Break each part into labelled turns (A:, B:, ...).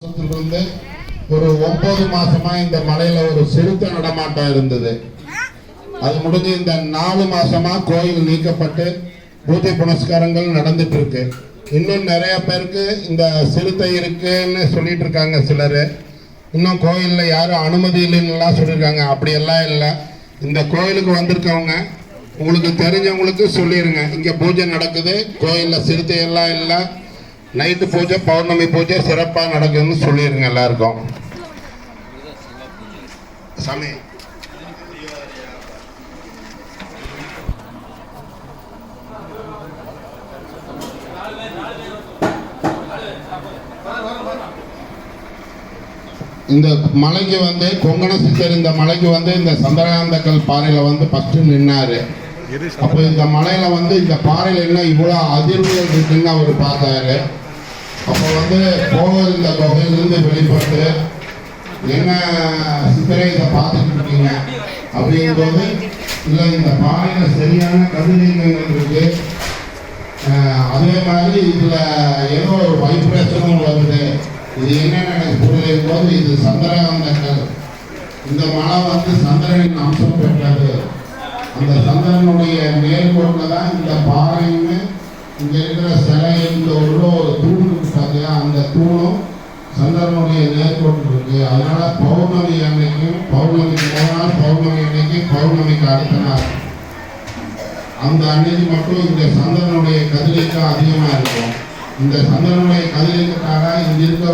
A: இருந்து ஒரு 9 மாசமா இந்த மலையில ஒரு சிறுத்தை நடமாட்டம் இருந்தது. அது முடிஞ்சு இந்த 4 மாசமா கோயில் நீக்கப்பட்டு பூஜை புனஸ்காரங்கள் நடந்துட்டு இருக்கு. இன்னும் நிறைய பேருக்கு இந்த சிறுத்தை இருக்குன்னு சொல்லிட்டு இருக்காங்க. சிலர் இன்னும் கோயில்ல யாரும் அனுமதி இல்லைன்னுலாம் சொல்லியிருக்காங்க. அப்படியெல்லாம் இல்லை. இந்த கோயிலுக்கு வந்திருக்கவங்க உங்களுக்கு தெரிஞ்சவங்களுக்கு சொல்லிடுங்க, இங்க பூஜை நடக்குது, கோயில்ல சிறுத்தை எல்லாம் இல்லை, நைட்டு பூஜை பௌர்ணமி பூஜை சிறப்பாக நடக்குதுன்னு சொல்லிடுங்க எல்லாருக்கும். சாமி இந்த மலைக்கு வந்து கொங்கண சித்தர் இந்த மலைக்கு வந்து இந்த சந்திரகாந்தக்கல் பாறையில வந்து ஃபர்ஸ்ட் நின்னாரு. அப்போ இந்த மலையில வந்து இந்த பாறையில என்ன இவ்வளவு அதிர்வுகள் இருக்குன்னு அவர் பார்த்தாரு. அப்போ வந்து போகர் இந்த குகையிலிருந்து வெளிப்பட்டு என்ன சித்தரை இதை பார்த்துட்டு இருக்கீங்க அப்படிங்கும்போது, இல்லை இந்த பாறையில சரியான கதிரியங்கள் இருக்கு, அதே மாதிரி இதுல ஏதோ ஒரு வைப்ரேஷனும் வருது, இது என்னன்னு எனக்கு புரியும் போது இது சந்திரகாந்தக்கல், இந்த மலை வந்து சந்திரனின் அம்சம் பெற்றது, அந்த சந்திரனுடைய நேர்கோட்டில் தான் இந்த பாறையுமே இங்க இருக்கிற சிலை இந்த உள்ள ஒரு தூண் பார்த்தியா, அந்த தூணும் சந்திரனுடைய நேர்கோட்டு இருக்கு. அதனால பௌர்ணமி அன்னைக்கும் பௌர்ணமிக்கு போனால் பௌர்ணமி அன்னைக்கு பௌர்ணமிக்கு அடுத்த நாள் அந்த அன்னைக்கு மட்டும் இந்த சந்திரனுடைய கதிரியக்கம் அதிகமாக இருக்கும். இந்த சந்திரனுடைய கதிரியக்கத்தால இங்க இருக்க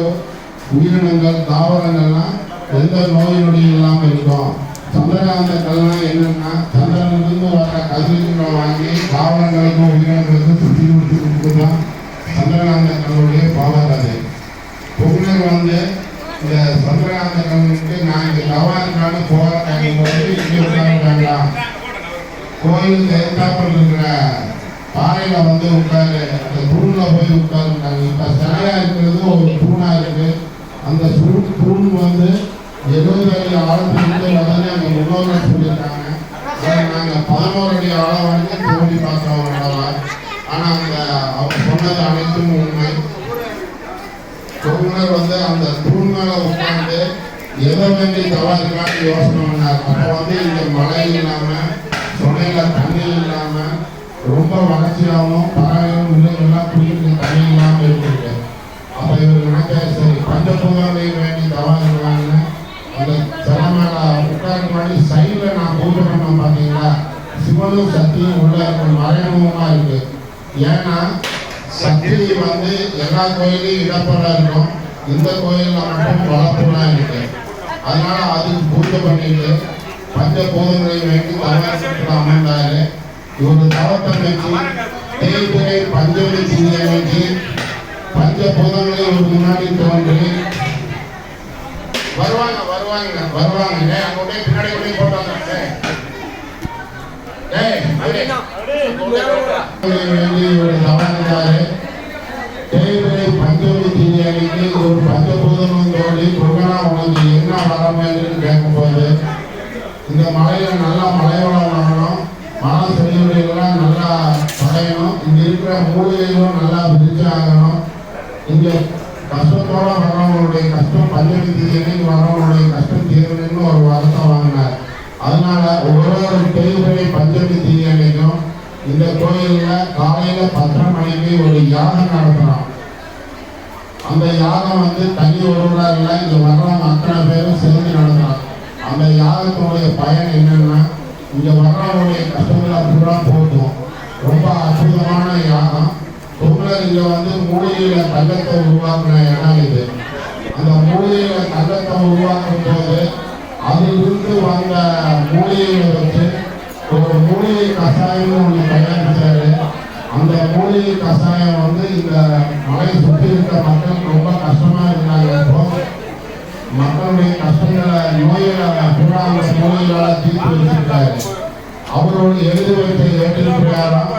A: உயிரினங்கள் தாவரங்கள்லாம் எந்த நோய் நொடியும் இல்லாமல் இருக்கும். சந்திரகாந்தக்கள்லாம் என்னன்னா சந்திரனிலிருந்து வர கதிர்களை வாங்கி தாவரங்களுக்கும் உயிரினங்களுக்கும் சுற்றி கொடுத்து தான் சந்திரகாந்தக்களுடைய பாவக்கதை. பொங்கல் வந்து இந்த சந்திரகாந்தக்களுக்கு நான் இங்கே தவாருக்கான போராட்டம் போது இங்கே உட்காந்துட்டாங்களா, கோயிலுக்கு எதிர்த்தாப்பில் இருக்கிற பாறையில வந்து உட்காரு, அந்த தூண்ல போய் உட்காருட்டாங்க. இப்ப சிலையா இருக்கிறது ஒரு தூணா இருக்கு. அந்த தூண் வந்து 70 அடி ஆழத்திலிருந்து உடனே அங்கே முன்னோர்கள் சொல்லியிருக்காங்க. நாங்கள் 11 அடி ஆழம் வரைக்கும் தோண்டி பார்க்கிறோம் நடலாம். ஆனால் அந்த அவங்க சொன்னது அனைத்தும் உண்மை. பொருளர் வந்து அந்த தூண் மேலே உட்காந்து எதை வேண்டி தவா இருக்கான்னு யோசனை பண்ணார். அப்போ வந்து இங்கே மழை இல்லாமல் சொன்னையில் தண்ணி இல்லாமல் ரொம்ப வறட்சியாகவும் பறவைகளும் விலங்குகள்லாம் குடிக்கிற தண்ணி இல்லாமல் இருக்குது. அப்போ இவர் நினைக்க சரி பஞ்சபூதங்களை வேண்டி தவா இருக்காங்கன்னு அந்த சில மேல உட்கார்ந்து மாதிரி சைடில் நான் பூஜை பண்ண பார்த்தீங்களா, சிவனும் சக்தியும் உள்ள இருக்க மறைமுகமாக இருக்கு. ஏன்னா சக்தி வந்து எல்லா கோயிலையும் இடப்படா இருக்கும், இந்த கோயிலில் மட்டும் வளர்ப்புலாம் இருக்கு. அதனால அதுக்கு பூஜை பண்ணிட்டு பஞ்சபூதங்களை வேண்டி தவறு அமர்ந்தாரு. இவரு தவத்தை வச்சு தேய்பிரை பஞ்சவடி சிந்தியை வச்சு பஞ்சபூதங்களை ஒரு முன்னாடி தோன்றி வருவாங்க வருவாங்க வருவாங்க அங்கே பின்னாடி கொண்டு போட்டாங்க. பஞ்சவடி திணிக்கு ஒரு பஞ்சபூதமும் தோழி கொங்கனா உனக்கு என்ன வரமேன்னு கேட்கும்போது, இந்த மலையில நல்லா மலைவளம் வரணும், மரம் செடிகளையெல்லாம் நல்லா படையணும், இங்க இருக்கிற மூலிகைகளும் நல்லா விரிச்சாகணும், இங்க கஷ்டத்தோட வர்றவங்களுடைய கஷ்டம் பஞ்சவடி திணிக்கு வர்றவங்களுடைய கஷ்டம் தீர்வுன்னு ஒரு வருத்தம் வாங்கினார். அதனால ஒவ்வொரு பெரிய பஞ்சவடி திணி அன்னைக்கும் இந்த கோயில்ல காலையில 10:30 மணிக்கு ஒரு யாகம் நடத்துறோம். அந்த யாகம் வந்து தனி ஒருவரா இல்லை, இங்க வர்றவங்க அத்தனை பேரும் சேர்ந்து நடத்துறோம். அந்த யாகத்தினுடைய பயன் என்னன்னா இங்க வர்றவங்களுடைய கஷ்டங்களை பூரா போகும். ரொம்ப அற்புதமான யாகம். பொங்கல் இங்க வந்து மூலிகையில தங்கத்தை உருவாக்குன இடம் இது. அந்த மூலிகையில தங்கத்தை உருவாக்கும் போது அதிலிருந்து வந்த மூலிகைகளை வச்சு ஒரு மூலிகை கஷாயம்னு ஒன்று தயாரிச்சாரு. அந்த மூலிகை கஷாயம் வந்து இந்த மலை சுற்றி இருக்க மக்கள் ரொம்ப கஷ்டமா இருந்தாங்க. இப்போ மக்களுடைய கஷ்டங்களை நோய்களை பூரா அந்த மூலிகைகளால் தீர்த்து வச்சிருக்காரு. அவரோட எழுதி வைத்த ஏற்றின் பிரகாரம்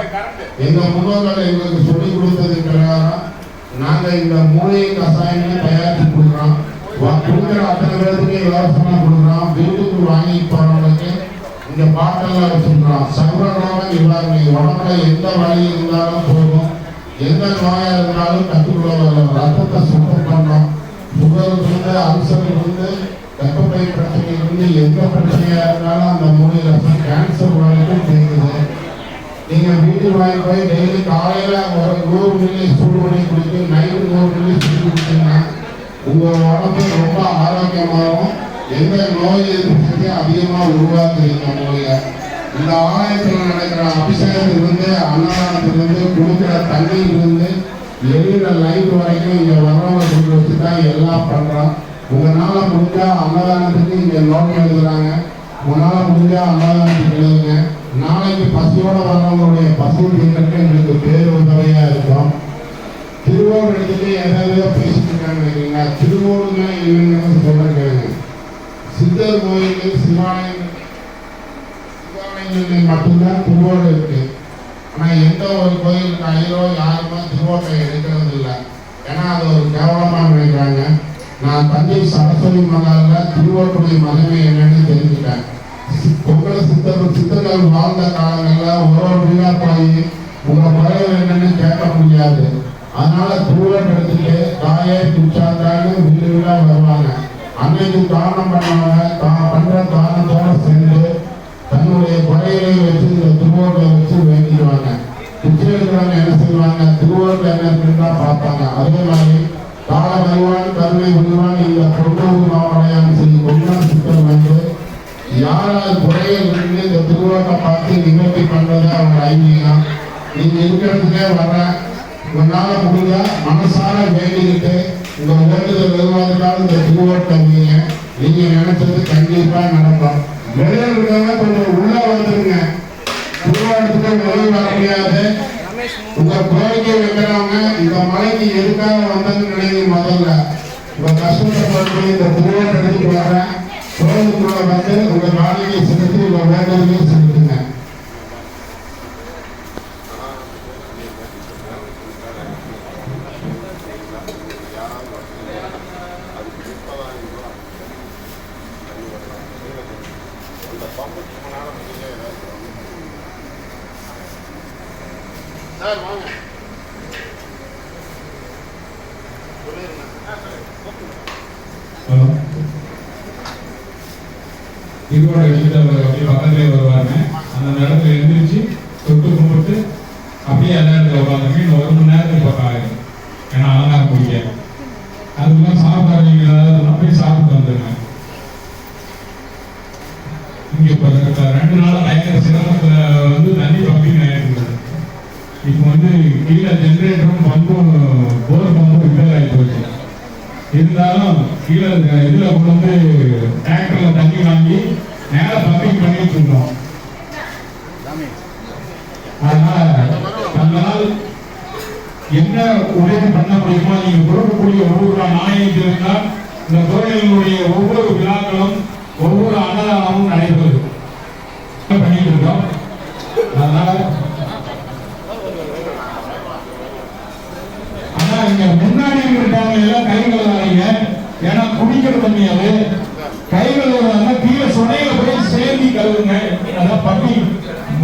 A: எங்க முன்னோர்கள் எங்களுக்கு சொல்லிக் கொடுத்தது பிரகாரம் நாங்கள் இந்த மூலிகை கஷாயங்களை தயாரித்து கொடுக்குறோம். கொடுக்குற அத்தனை பேருக்கு இலவசமாக கொடுக்குறோம். வீட்டுக்கு வாங்கி போறவங்களுக்கு இந்த பாட்டெல்லாம் வச்சுருக்கிறோம். சர்வரோகம் இவ்வாறு உடம்புல எந்த வழி இருந்தாலும் போகும், எந்த நோயாக இருந்தாலும் கற்றுக்கொள்ள ரத்தத்தை சுத்தம் பண்ணோம். சுகர்லேருந்து அல்சர்லேருந்து கர்ப்பப்பை பிரச்சனையிலிருந்து எந்த பிரச்சனையா இருந்தாலும் அந்த மூலிகை ரசம் கேன்சர் வரைக்கும் கேட்குது. நீங்க வீட்டுக்கு வாங்கி போய் டெய்லி காலையில ஒரு 100 மில்லி சூடு பண்ணி குடித்து நைட்டு 100 மில்லி சூடு குடிச்சீங்கன்னா உங்க உடம்பு ரொம்ப ஆரோக்கியமாகவும் எந்த நோய் எதிர்ப்பு சக்தியும் அதிகமாக உருவாக்குது இந்த மூலிகை. இந்த ஆலயத்தில் நடக்கிற அபிஷேகத்திலிருந்து அன்னதானத்திலிருந்து குடிக்கிற தண்ணியிலிருந்து எரிகிற லைட் வரைக்கும் இங்கே வர்றவங்க கொண்டு வச்சு தான் எல்லாம் பண்ணுறோம். உங்களால் முடிஞ்சா அன்னதானத்துக்கு இங்கே நோட் எழுதுறாங்க, உங்களால் முடிஞ்சா அன்னதானத்துக்கு எழுதுங்க. நாளைக்கு பசியோட வர்றவங்களுடைய பசி தீர்க்கறதுக்கு எங்களுக்கு பேர் உதவியாக இருக்கும். திருவோடு எடுத்துட்டு ஏதாவது பேசிட்டு இருக்காங்க நினைக்கிறீங்களா? திருவோடுங்க என்னன்னு சொல்றேன். சித்தர் கோயில்கள் சிவாலயங்களில் மட்டும்தான் திருவோடு இருக்கு. ஆனால் எந்த ஒரு கோயிலுக்கு ஐயரோ யாருமோ திருவோட்டை எடுக்கிறது இல்லை. ஏன்னா அது ஒரு கேவலமாக நினைக்கிறாங்க. நான் தஞ்சை சரஸ்வதி மகாலில் திருவோட்டுடைய மகிமை என்னன்னு தெரிஞ்சுட்டேன். பொங்கல் சித்தர்கள் வாழ்ந்த காலங்களில் ஒரு வீடா போய் உங்க குறைகள் என்னன்னு கேட்க முடியாது. அதனால திருவோட்டை எடுத்துட்டு தாயே பிச்சாத்தான்னு வீடு வீடா வருவாங்க. அன்னைக்கு தானம் பண்ணவங்க பண்ற தானத்தோட சேர்ந்து தன்னுடைய குறைகளை வச்சு இந்த திருவோட்டை வச்சு வேண்டிடுவாங்க. பிச்சை எடுக்கிறவங்க என்ன செய்வாங்க? திருவோட்டை என்ன இருக்குன்னு பார்ப்பாங்க. அதே மாதிரி கால வருவான் கருணை விடுவான் இந்த பொருள் மாவடையான்னு சொல்லி கொண்டான் சித்தர் வந்து யாராவது குறைகள் இருந்து இந்த திருவோட்டை பார்த்து நிகழ்ச்சி பண்றதை அவங்க ஐதீகம். நீங்க இருக்கிறதுக்கே வர உங்களால முடிஞ்ச மனசார வேண்டிக்கிட்டு உங்க வேண்டுதல் எதுவாக இந்த திருவோட்டை நீங்க நினைச்சது கண்டிப்பா நடக்கும். வெளியே இருக்கிறவங்க கொஞ்சம் உள்ள வந்துருங்க. திருவோட்டத்துக்கு வெளியே வர முடியாது. உங்க கோரிக்கை வைக்கிறவங்க இந்த மலைக்கு எதுக்காக வந்ததுன்னு நினைவு முதல்ல உங்க கஷ்டத்தை போட்டு இந்த திருவோட்டை எடுத்துட்டு வரேன். கோயிலுக்குள்ள வந்து உங்க காலையை செலுத்தி உங்க வேண்டுதலையும் செலுத்துங்க. சார் வாங்க.
B: ஹலோ, திருவோட எடுத்துட்டு அப்படியே பக்கத்துலேயே வருவாங்க. அந்த இடத்துல எழுந்திரிச்சு தொட்டு கும்பிட்டு அப்படியே எல்லா இடத்துல உட்காந்துருங்க. இன்னும் 1 மணி நேரத்துக்கு பக்கம் ஆயிடும். ஏன்னா அலங்காரம் பிடிக்க அதுக்கெல்லாம் சாப்பிடாதீங்க. ஏதாவது போய் சாப்பிட்டு வந்துருங்க. இங்க இப்போ 2 நாள் பயங்கர சிரமத்துல வந்து தண்ணி பம்பிங் ஆயிட்டு. இப்போ வந்து கீழே ஜென்ரேட்டரும் பம்பும் போர் பம்பும் ரிப்பேர் ஆகி போச்சு. இருந்தாலும் கீழே இதுல கொண்டு வந்து டேங்கர்ல தண்ணி வாங்கி நேரம் பம்பிங் பண்ணிட்டு இருந்தோம். அதனால தங்களால் என்ன உதவி பண்ண முடியுமோ நீங்க கொடுக்கக்கூடிய ஒவ்வொரு நாணயத்தில் இருந்தால் இந்த கோயில்களுடைய ஒவ்வொரு விழாக்களும் ஒவ்வொரு அன்னதானமும் நடைபெறுது பண்ணிட்டு இருக்கோம். அதனால ஆனா இங்க முன்னாடி இருக்காங்க எல்லாம் கைகள் வாங்க. ஏன்னா குடிக்கிற தண்ணி அது கைகள் வருவாங்க. கீழே சுனையில போய் சேர்ந்து கழுவுங்க. அதான் பம்பி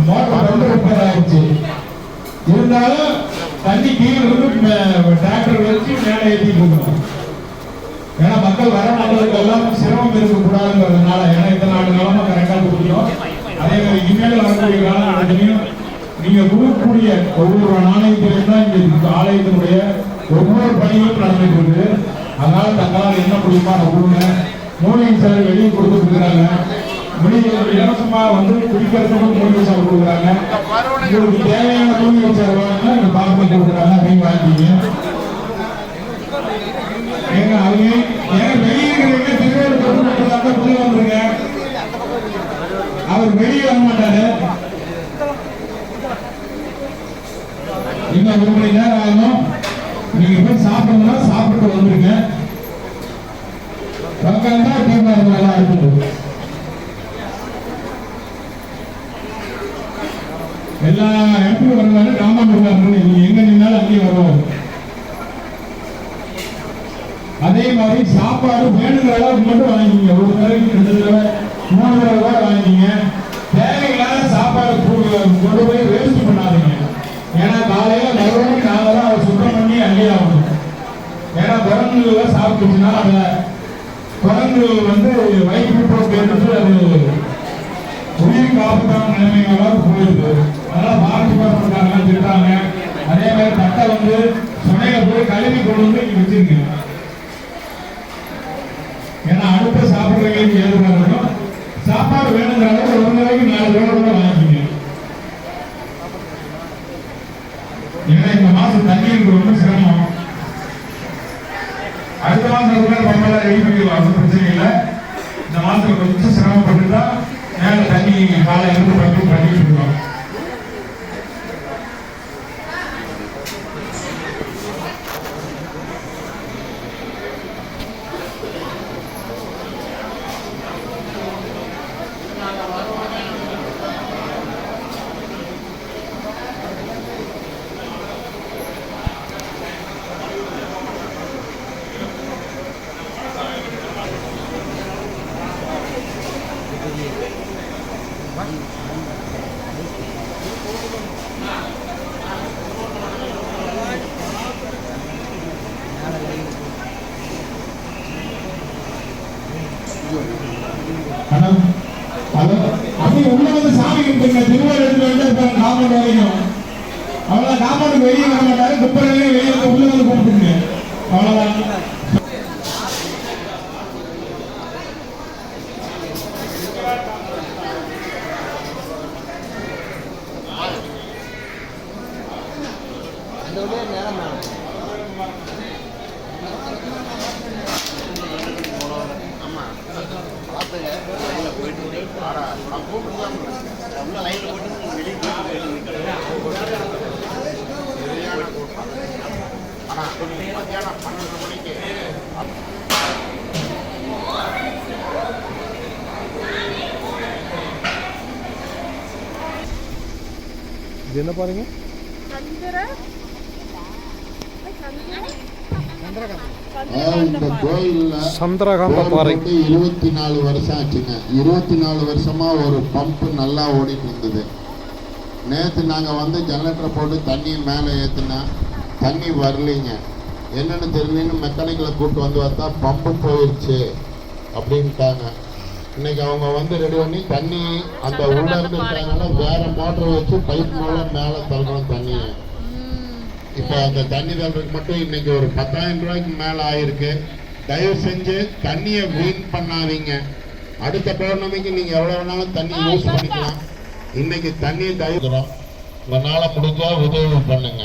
B: மோட்டர் வந்து ரிப்பேர் ஆயிடுச்சு. இருந்தாலும் தண்ணி கீழே இருந்து டிராக்டர் வச்சு மேலே ஏற்றி போகணும். ஏன்னா மக்கள் வர மக்களுக்கு எல்லாம் சிரமம் இருக்கக்கூடாதுங்கிறதுனால. ஏன்னா இத்தனை நாலு காலமா கரெக்டா குடிக்கும். அதே மாதிரி இனிமேல் வரக்கூடிய காலம் நீங்க கொடுக்கக்கூடிய ஒவ்வொரு நாணயத்திலும் தான் இங்க ஆலயத்தினுடைய ஒவ்வொரு பணிகளும் நடந்துட்டு இருக்கு. அதனால தங்களால் என்ன முடியுமா கொடுங்க. மூலிகை சார் வெளியே கொடுத்துட்டு இருக்கிறாங்க. இலவசமா வந்து குடிக்கிறதுக்கும் மூலிகை சார் கொடுக்குறாங்க. உங்களுக்கு தேவையான மூலிகை சார் வாங்கினா இங்க பாக்கி கொடுக்குறாங்க. நீங்க வாங்கிங்க. ஏங்க அவங்க ஏன் வெளியே இருக்கிறவங்க திருவோடு புரிய வந்துருங்க. அவர் வெளியே வர மாட்டாரு. இன்னும் 1 மணி நேரம் ஆகும். நீங்க போய் சாப்பிடணும்னா சாப்பிட்டு வந்துருங்க. உட்காந்தா தீர்மானம் எல்லாம் இருக்குது. எல்லா இடத்துக்கும் வருவாங்க. காமன் நீங்க எங்க நின்னாலும் அங்கேயும் வருவாங்க. அதே மாதிரி சாப்பாடு வேணுங்கிற அளவுக்கு மட்டும் வாங்கிக்கிங்க. ஒரு தடவைக்கு 2 தடவை 3 தடவை வாங்கிக்கிங்க. தேவையில்லாத சாப்பாடு கொண்டு போய் வேஸ்ட் பண்ணாதீங்க. ஏன்னா காலையில மறுபடியும் நாங்கள் தான் அதை சுத்தம் பண்ணி அள்ளி ஆகணும். ஏன்னா குரங்குல சாப்பிட்டுச்சுன்னா அந்த குரங்கு வந்து வயிற்று போக்கு எடுத்து அது உயிருக்கு ஆபத்தான நிலைமைகளாக போயிடுது. அதனால பார்த்து பார்த்துருக்காங்க திட்டாங்க. அதே மாதிரி தட்டை வந்து சொன்னையில போய் கழுவி கொண்டு வந்து நீங்க வச்சிருக்கீங்க. ஏன்னா அடுத்த சாப்பிடுறவங்களுக்கு ஏதுவாக இருக்கும். சாப்பாடு வேணுங்கிற அளவு ஒரு நாளைக்கு 4 ரூபா கூட வாங்கிக்கிங்க. ஏன்னா இந்த மாசம் தண்ணீருக்கு ரொம்ப சிரமம். அடுத்த மாசம் கூட பம்பள ரெடி பண்ணிடலாம், பிரச்சனை இல்லை. இந்த மாசத்துல கொஞ்சம் சிரமப்பட்டு தான் மேல தண்ணி காலையில இருந்து பண்ணிட்டு இருக்கோம். அப்படி உள்ள வந்து சாமி கும்பிடுங்க. திருவாரூர் எடுத்து வந்து காம்பவுண்ட் வரைக்கும் அவ்வளவு காம்பவுண்டுக்கு வெளியே வர மாட்டாரு. குப்பரையிலே வெளியே வந்து உள்ள வந்து கும்பிட்டுங்க. அவ்வளவுதான்.
C: இது என்ன பாருங்க,
A: இந்த கோயில்ல
C: சந்திரகாந்த பாறை
A: 24 வருஷம் ஆச்சுங்க. 24 வருஷமா ஒரு பம்பு நல்லா ஓடிட்டு இருந்தது. நேற்று நாங்கள் வந்து ஜெனரேட்டரை போட்டு தண்ணி மேலே ஏற்றுனா தண்ணி வரலைங்க. என்னென்னு தெரியலன்னு மெக்கானிக்கலை கூப்பிட்டு வந்து பார்த்தா பம்பு போயிடுச்சு அப்படின்ட்டாங்க. இன்னைக்கு அவங்க வந்து ரெடி பண்ணி தண்ணி அந்த உள்ள இருந்து இருக்கிறதுனால வேற மோட்டர் வச்சு பைப் மூலம் மேலே தள்ளணும் தண்ணியை. இப்போ அந்த தண்ணி தள்ளுறதுக்கு மட்டும் இன்னைக்கு ஒரு 10,000 ரூபாய்க்கு மேலே ஆயிருக்கு. தயவு செஞ்சு தண்ணியை வீண் பண்ணாதீங்க. அடுத்த பௌர்ணமிக்கு நீங்கள் எவ்வளோ வேணாலும் தண்ணி யூஸ் பண்ணிக்கலாம். இன்னைக்கு தண்ணியை தவிர்க்கிறோம். உங்களால் முடிஞ்சா உதவி பண்ணுங்க.